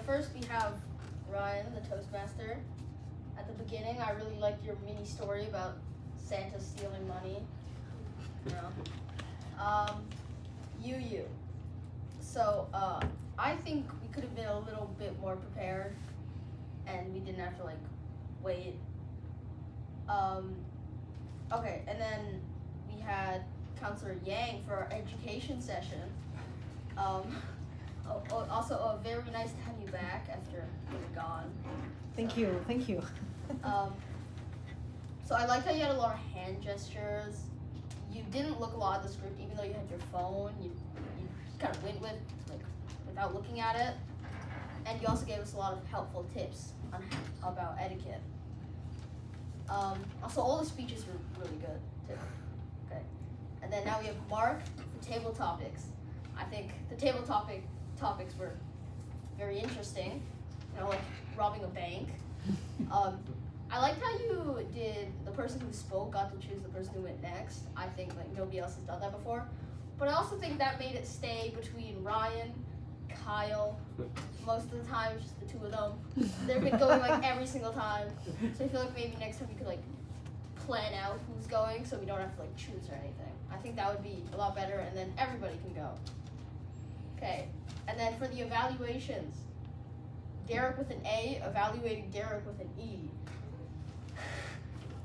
first we have Ryan, the Toastmaster. At the beginning, I really liked your mini story about Santa stealing money. You know. You. So, I think we could have been a little bit more prepared, and we didn't have to, like, wait. Okay, and then we had Counselor Yang for our education session. Also, very nice to have you back after being gone. Thank you. So I liked how you had a lot of hand gestures. You didn't look a lot at the script, even though you had your phone. You kind of went with, like, without looking at it. And you also gave us a lot of helpful tips on about etiquette. Also, all the speeches were really good, too. Okay. And then now we have Mark for table topics. I think the table topics were very interesting. You know, like robbing a bank. I liked how you did the person who spoke got to choose the person who went next. I think like nobody else has done that before. But I also think that made it stay between Ryan, Kyle. Most of the time, just the two of them. They've been going like every single time. So I feel like maybe next time we could like plan out who's going so we don't have to like choose or anything. I think that would be a lot better, and then everybody can go. Okay, and then for the evaluations, Derek with an A evaluating Derek with an E.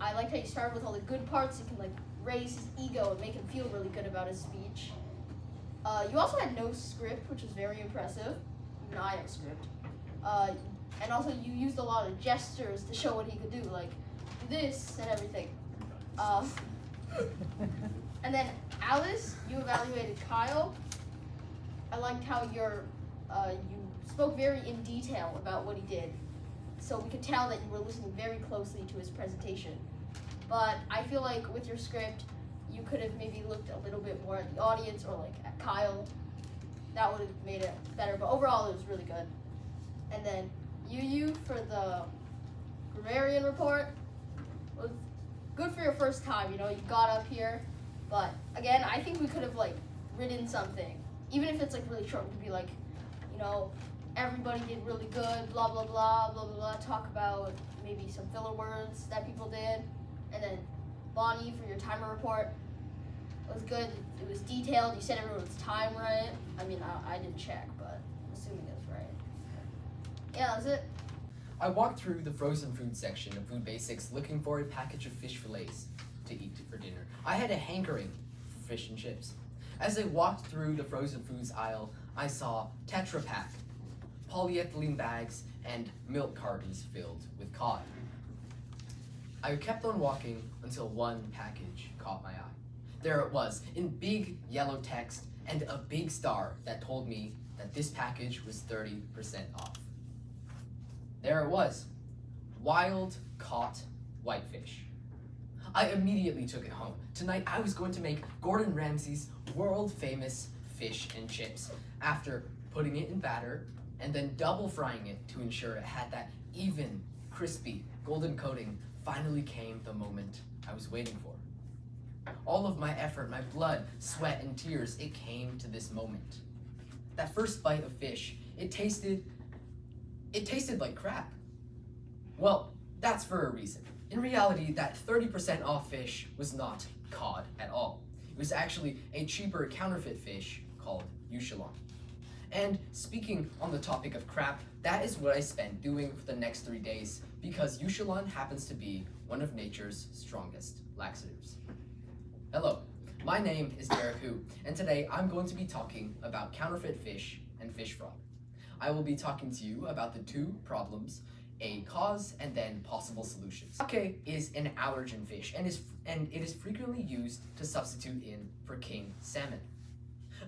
I like how you started with all the good parts. You can like raise his ego and make him feel really good about his speech. You also had no script, which was very impressive. Even I have a script. And also you used a lot of gestures to show what he could do, like do this and everything. And then Alice, you evaluated Kyle. I liked how you spoke very in detail about what he did. So we could tell that you were listening very closely to his presentation. But I feel like with your script, you could have maybe looked a little bit more at the audience or like at Kyle. That would have made it better, but overall it was really good. And then you for the grammarian report was good for your first time, you know, you got up here. But again, I think we could have like written something. Even if it's like really short, we could be like, you know, everybody did really good, blah, blah, blah, blah, blah, blah. Talk about maybe some filler words that people did. And then Bonnie, for your timer report, it was good. It was detailed. You said everyone's time right. I mean, I didn't check, but I'm assuming it was right. Yeah, that's it. I walked through the frozen food section of Food Basics looking for a package of fish fillets to eat for dinner. I had a hankering for fish and chips. As I walked through the frozen foods aisle, I saw Tetra Pak, polyethylene bags, and milk cartons filled with cod. I kept on walking until one package caught my eye. There it was, in big yellow text and a big star that told me that this package was 30% off. There it was, wild caught whitefish. I immediately took it home. Tonight I was going to make Gordon Ramsay's world famous fish and chips after putting it in batter and then double frying it to ensure it had that even, crispy, golden coating. Finally came the moment I was waiting for. All of my effort, my blood, sweat, and tears, it came to this moment. That first bite of fish, it tasted like crap. Well, that's for a reason. In reality, that 30% off fish was not cod at all. It was actually a cheaper counterfeit fish called Euchelon. And speaking on the topic of crap, that is what I spent doing for the next 3 days because Euchelon happens to be one of nature's strongest laxatives. Hello, my name is Derek Hu, and today I'm going to be talking about counterfeit fish and fish fraud. I will be talking to you about the two problems, a cause and then possible solutions. Sake is an allergen fish and it is frequently used to substitute in for king salmon.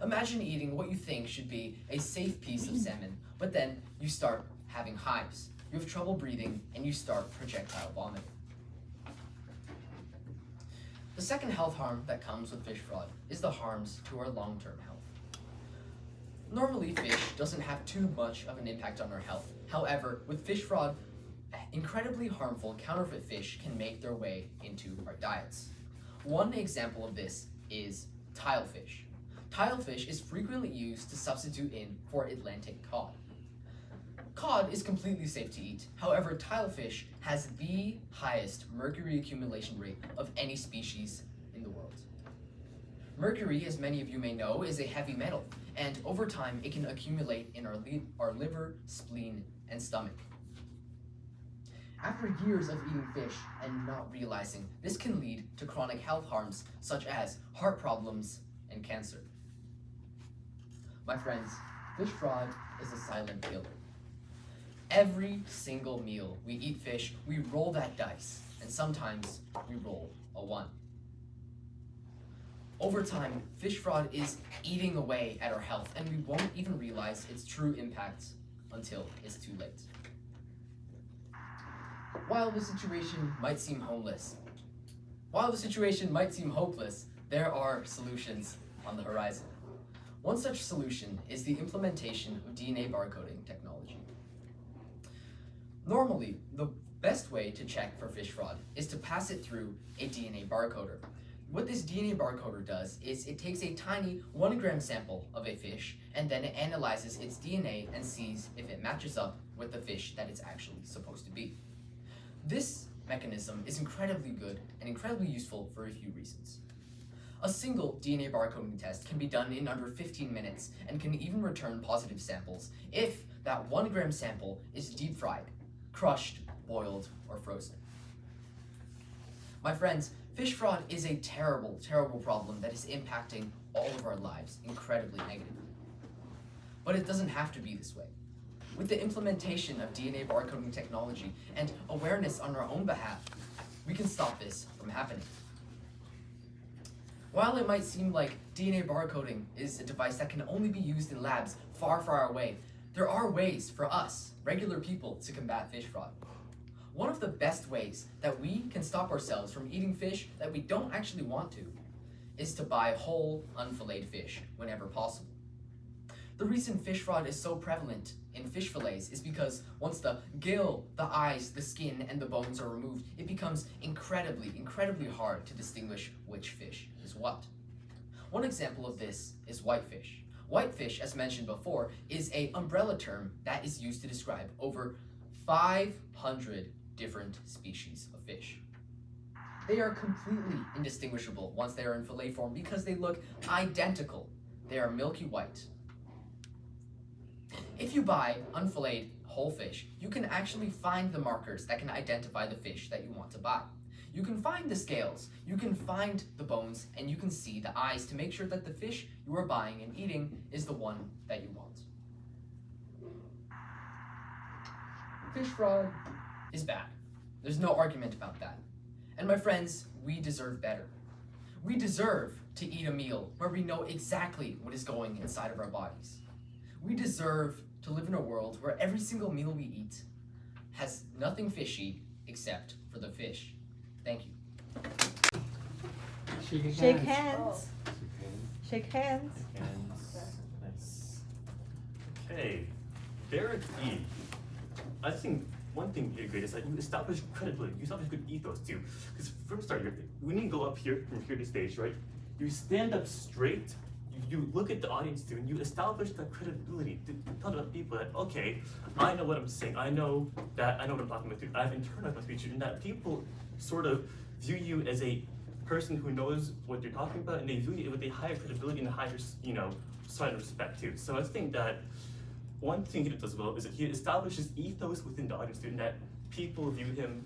Imagine eating what you think should be a safe piece of salmon, but then you start having hives, you have trouble breathing, and you start projectile vomiting. The second health harm that comes with fish fraud is the harms to our long-term health. Normally, fish doesn't have too much of an impact on our health. However, with fish fraud, incredibly harmful counterfeit fish can make their way into our diets. One example of this is tilefish. Tilefish is frequently used to substitute in for Atlantic cod. rod is completely safe to eat. However, tilefish has the highest mercury accumulation rate of any species in the world. Mercury, as many of you may know, is a heavy metal, and over time it can accumulate in our liver, spleen, and stomach. After years of eating fish and not realizing, this can lead to chronic health harms such as heart problems and cancer. My friends, fish fraud is a silent killer. Every single meal we eat fish, we roll that dice, and sometimes we roll a 1. Over time, fish fraud is eating away at our health, and we won't even realize its true impact until it's too late. While the situation might seem hopeless, there are solutions on the horizon. One such solution is the implementation of DNA barcoding technology. Normally, the best way to check for fish fraud is to pass it through a DNA barcoder. What this DNA barcoder does is it takes a tiny 1 gram sample of a fish and then it analyzes its DNA and sees if it matches up with the fish that it's actually supposed to be. This mechanism is incredibly good and incredibly useful for a few reasons. A single DNA barcoding test can be done in under 15 minutes and can even return positive samples if that 1 gram sample is deep fried, crushed, boiled, or frozen. My friends, fish fraud is a terrible, terrible problem that is impacting all of our lives incredibly negatively. But it doesn't have to be this way. With the implementation of DNA barcoding technology and awareness on our own behalf, we can stop this from happening. While it might seem like DNA barcoding is a device that can only be used in labs far, far away, there are ways for us, regular people, to combat fish fraud. One of the best ways that we can stop ourselves from eating fish that we don't actually want to is to buy whole, unfilleted fish whenever possible. The reason fish fraud is so prevalent in fish fillets is because once the gill, the eyes, the skin, and the bones are removed, it becomes incredibly, incredibly hard to distinguish which fish is what. One example of this is whitefish. Whitefish, as mentioned before, is an umbrella term that is used to describe over 500 different species of fish. They are completely indistinguishable once they are in fillet form because they look identical. They are milky white. If you buy unfilleted whole fish, you can actually find the markers that can identify the fish that you want to buy. You can find the scales, you can find the bones, and you can see the eyes to make sure that the fish you are buying and eating is the one that you want. Fish fraud is bad. There's no argument about that. And my friends, we deserve better. We deserve to eat a meal where we know exactly what is going inside of our bodies. We deserve to live in a world where every single meal we eat has nothing fishy except for the fish. Thank you. Shake hands. Shake hands. Nice. Okay, Derek E. I think one thing you agree is that you establish credibility. You establish good ethos too. Because from the start, when you go up here from here to stage, right? You stand up straight. You look at the audience too, and you establish that credibility to tell the people that, okay, I know what I'm saying. I know what I'm talking about. I've internalized my speech, and that people sort of view you as a person who knows what you're talking about, and they view you with a higher credibility and a higher, side of respect too. So I think that one thing he does well is that he establishes ethos within the audience too, and that people view him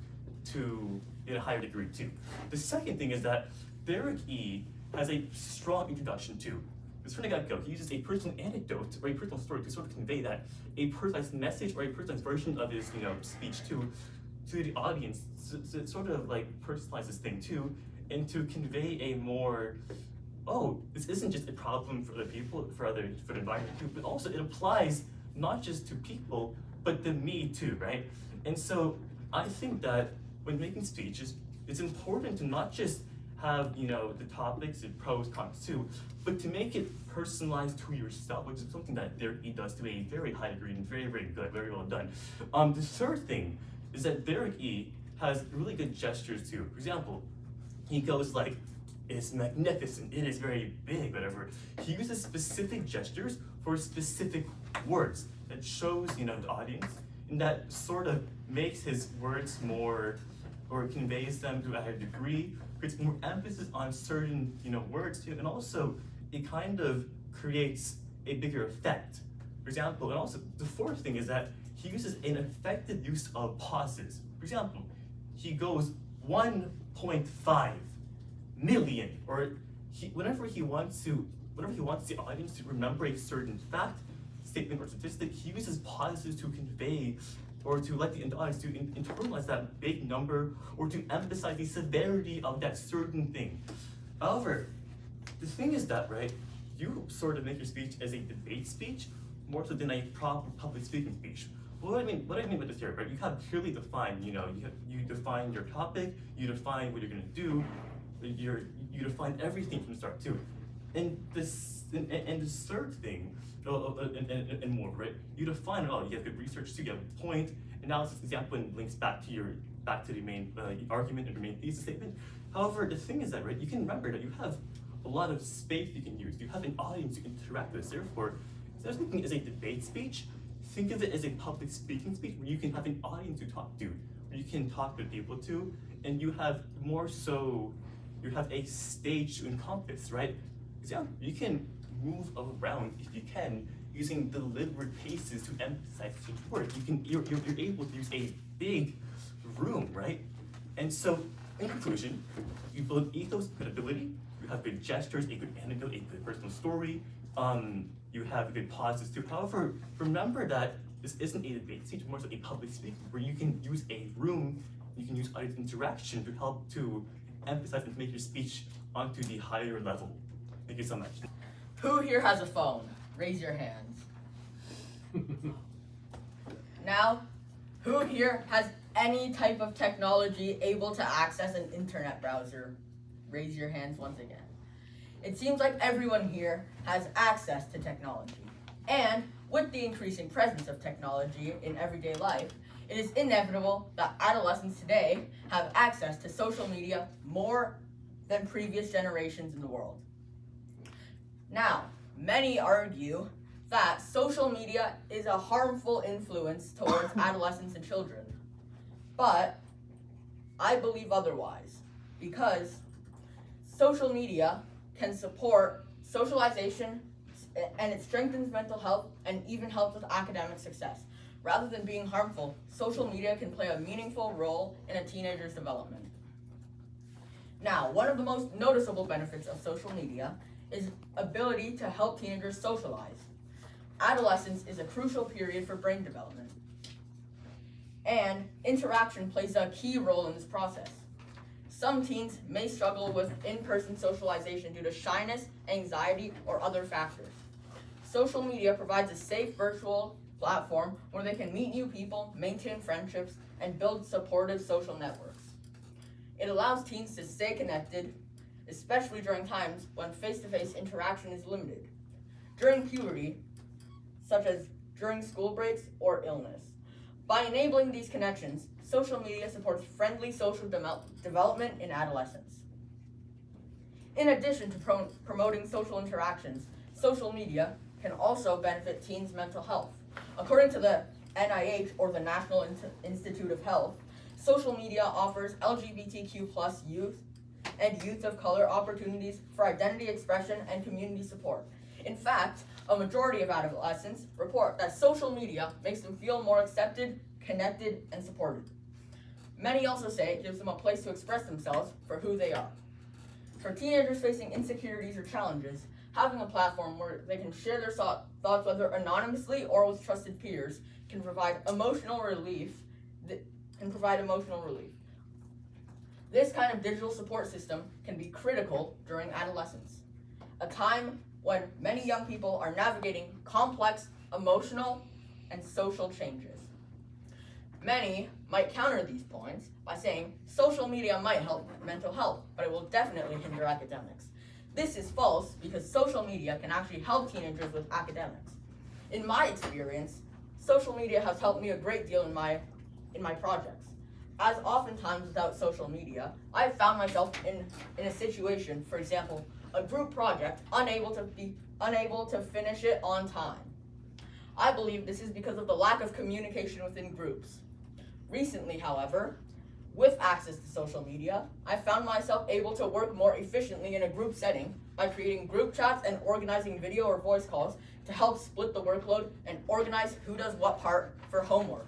in a higher degree too. The second thing is that Derek E. has a strong introduction too. Because from the get-go, he uses a personal anecdote or a personal story to sort of convey that a personalized message or a personalized version of his, speech to the audience, to sort of like personalize this thing too, and to convey a more, this isn't just a problem for other people, for the environment too, but also it applies not just to people, but to me too, right? And so I think that when making speeches, it's important to not just have the topics and pros, cons too, but to make it personalized to yourself, which is something that Derek E does to a very high degree and very, very good, very well done. The third thing is that Derek E has really good gestures too. For example, he goes like, "It's magnificent, it is very big," whatever. He uses specific gestures for specific words that shows the audience and that sort of makes his words more, or conveys them to a higher degree, creates more emphasis on certain words too, and also it kind of creates a bigger effect. For example, and also the fourth thing is that he uses an effective use of pauses. For example, he goes 1.5 million, or whenever he wants the audience to remember a certain fact, statement, or statistic, he uses pauses to convey or to let the audience to internalize that big number or to emphasize the severity of that certain thing. However, the thing is that, right, you sort of make your speech as a debate speech more so than a proper public speaking speech. What I mean by this here, right? You have clearly defined, you define your topic, you define what you're gonna do, you define everything from the start too. And this third thing, and more, right? You define it all. You have good research too. You have a point, analysis, example, and links back to the main argument and the main thesis statement. However, the thing is that, right, you can remember that you have a lot of space you can use. You have an audience you interact with. Therefore, instead of thinking as a debate speech, think of it as a public speaking speech where you can have an audience to talk to, where you can talk with people to, and you have more so, you have a stage to encompass, right? Because you can move around if you can using deliberate paces to emphasize each word. You're able to use a big room, right? And so, in conclusion, you build ethos, credibility. You have good gestures, a good anecdote, a good personal story. You have good pauses too. However, remember that this isn't a debate speech, more so a public speaking, where you can use a room, you can use audience interaction to help to emphasize and make your speech onto the higher level. Thank you so much. Who here has a phone? Raise your hands. Now, who here has any type of technology able to access an internet browser? Raise your hands once again. It seems like everyone here has access to technology. And with the increasing presence of technology in everyday life, it is inevitable that adolescents today have access to social media more than previous generations in the world. Now, many argue that social media is a harmful influence towards adolescents and children. But I believe otherwise, because social media can support socialization, and it strengthens mental health and even helps with academic success. Rather than being harmful, social media can play a meaningful role in a teenager's development. Now, one of the most noticeable benefits of social media is ability to help teenagers socialize. Adolescence is a crucial period for brain development, and interaction plays a key role in this process. Some teens may struggle with in-person socialization due to shyness, anxiety, or other factors. Social media provides a safe virtual platform where they can meet new people, maintain friendships, and build supportive social networks. It allows teens to stay connected, especially during times when face-to-face interaction is limited, during puberty, such as during school breaks or illness. By enabling these connections, social media supports friendly social development in adolescence. In addition to promoting social interactions, social media can also benefit teens' mental health. According to the NIH, or the National Institute of Health, social media offers LGBTQ+ youth and youth of color opportunities for identity expression and community support. In fact, a majority of adolescents report that social media makes them feel more accepted, connected, and supported. Many also say it gives them a place to express themselves for who they are. For teenagers facing insecurities or challenges, having a platform where they can share their thoughts, whether anonymously or with trusted peers, can provide emotional relief. This kind of digital support system can be critical during adolescence, a time when many young people are navigating complex emotional and social changes. Many might counter these points by saying social media might help mental health, but it will definitely hinder academics. This is false because social media can actually help teenagers with academics. In my experience, social media has helped me a great deal in my projects. As oftentimes without social media, I have found myself in a situation, for example, a group project, unable to finish it on time. I believe this is because of the lack of communication within groups. Recently, however, with access to social media, I found myself able to work more efficiently in a group setting by creating group chats and organizing video or voice calls to help split the workload and organize who does what part for homework.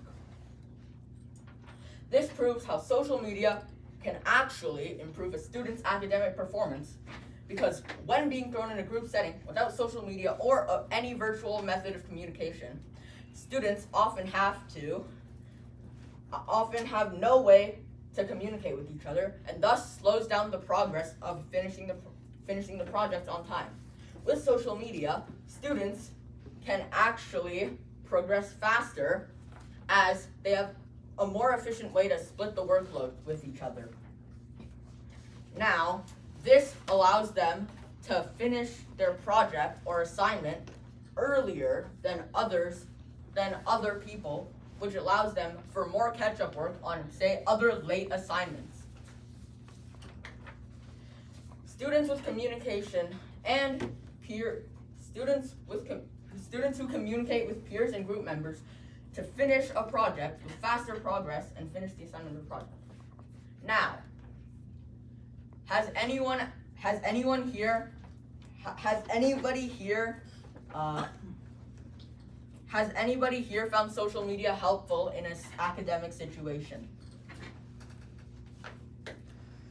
This proves how social media can actually improve a student's academic performance, because when being thrown in a group setting without social media or any virtual method of communication, students often have no way to communicate with each other, and thus slows down the progress of finishing the project on time. With social media, students can actually progress faster as they have a more efficient way to split the workload with each other. Now, this allows them to finish their project or assignment earlier than other people, which allows them for more catch-up work on, say, other late assignments. Students with communication and students who communicate with peers and group members to finish a project with faster progress and finish the assignment of the project. Now, has anybody here found social media helpful in an academic situation?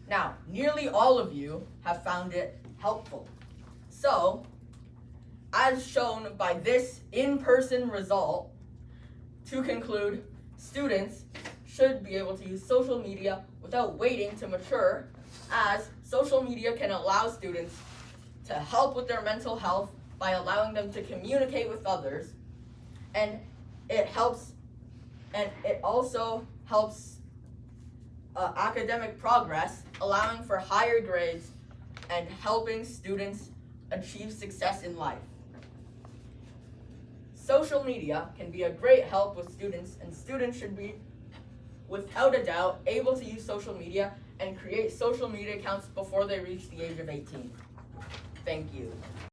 Now, nearly all of you have found it helpful. So, as shown by this in-person result, to conclude, students should be able to use social media without waiting to mature, as social media can allow students to help with their mental health by allowing them to communicate with others, and it also helps academic progress, allowing for higher grades and helping students achieve success in life. Social media can be a great help with students, and students should be, without a doubt, able to use social media and create social media accounts before they reach the age of 18. Thank you.